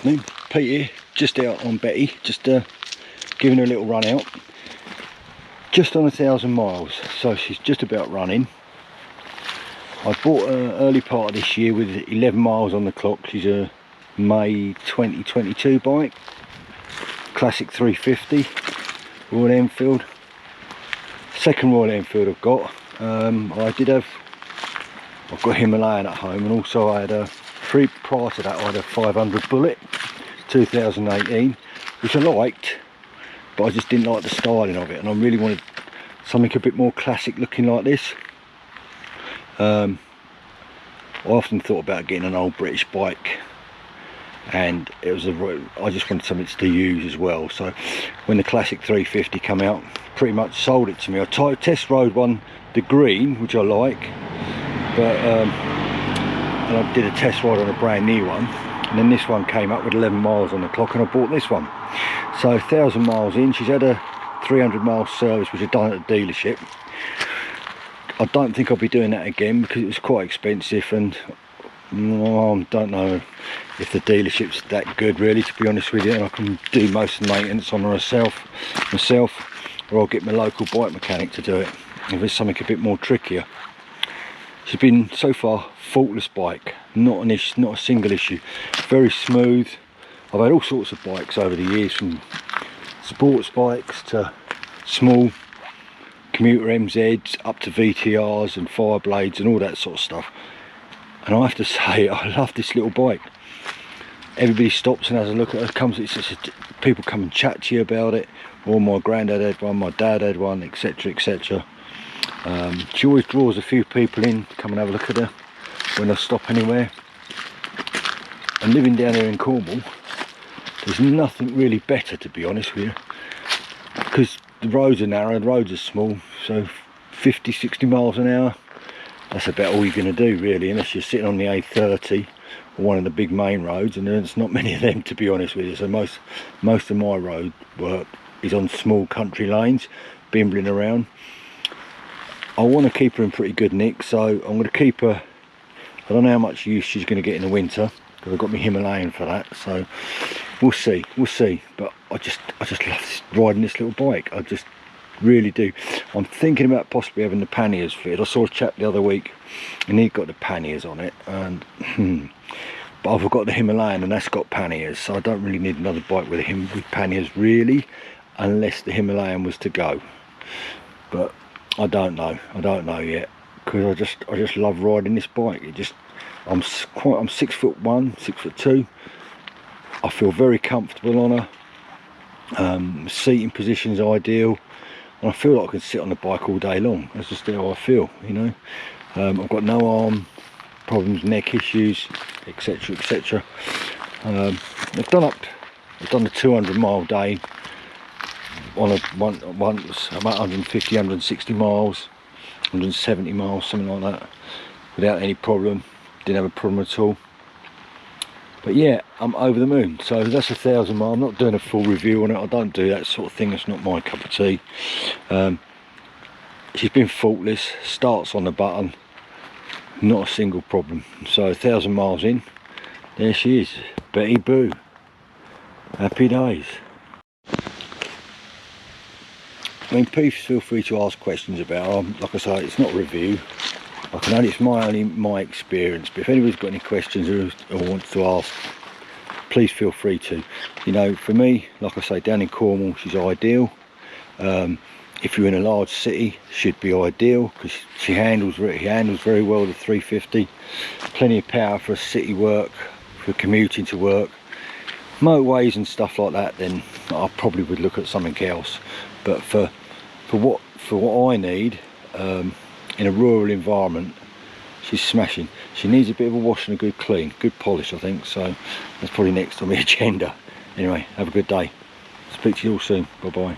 afternoon. Pete here, just out on Betty, just giving her a little run out. Just on 1,000 miles, so she's just about running. I bought her early part of this year with 11 miles on the clock. She's a May 2022 bike, Classic 350, Royal Enfield. Second Royal Enfield I've got. I've got Himalayan at home, and also I had a prior to that I had a 500 Bullet 2018, which I liked, but I just didn't like the styling of it, and I really wanted something a bit more classic looking like this. I often thought about getting an old British bike, and I just wanted something to use as well. So when the Classic 350 came out, pretty much sold it to me. I test rode one, the green, which I like, but and I did a test ride on a brand new one, and then this one came up with 11 miles on the clock, and I bought this one. So 1,000 miles in, she's had a 300 mile service, which I've done at the dealership. I don't think I'll be doing that again because it was quite expensive, and I don't know if the dealership's that good, really, to be honest with you, and I can do most of the maintenance on her myself, or I'll get my local bike mechanic to do it if it's something a bit more trickier. She's been so far faultless bike, not a single issue, very smooth. I've had all sorts of bikes over the years, from sports bikes to small commuter MZs up to VTRs and Fireblades and all that sort of stuff, and I have to say I love this little bike. Everybody stops and has a look at her, people come and chat to you about it. Or my granddad had one, my dad had one, etc, etc. She always draws a few people in to come and have a look at her when I stop anywhere. And living down here in Cornwall, there's nothing really better, to be honest with you, because the roads are narrow, the roads are small, so 50, 60 miles an hour, that's about all you're going to do, really, unless you're sitting on the A30 or one of the big main roads, and there's not many of them, to be honest with you. So most of my road work is on small country lanes, bimbling around. I want to keep her in pretty good nick, so I'm going to keep her. I don't know how much use she's going to get in the winter, because I've got my Himalayan for that, so we'll see, but I just love riding this little bike. I just really do. I'm thinking about possibly having the panniers fitted. I saw a chap the other week and he got the panniers on it, and but I've got the Himalayan and that's got panniers, so I don't really need another bike with panniers, really, unless the Himalayan was to go. But I don't know yet, because I just love riding this bike. I'm 6'1", 6'2". I feel very comfortable on her. Seating position's ideal, and I feel like I can sit on the bike all day long. That's just how I feel, you know. I've got no arm problems, neck issues, etc, etc. I've done the 200 mile day on once about 150, 160 miles, 170 miles, something like that, without any problem. Didn't have a problem at all. But yeah, I'm over the moon. So that's 1,000 miles. I'm not doing a full review on it. I don't do that sort of thing. It's not my cup of tea. She's been faultless. Starts on the button. Not a single problem. So 1,000 miles in, there she is. Betty Boo. Happy days. I mean, please feel free to ask questions about her. Like I say, it's not a review. It's only my experience, but if anybody's got any questions or wants to ask, please feel free to. You know, for me, like I say, down in Cornwall, she's ideal. If you're in a large city, should be ideal, because she handles very well, the 350. Plenty of power for city work, for commuting to work. Motorways and stuff like that, then I probably would look at something else. But for what I need, in a rural environment, she's smashing. She needs a bit of a wash and a good clean, good polish, I think. So that's probably next on the agenda. Anyway, have a good day. Speak to you all soon. Bye bye.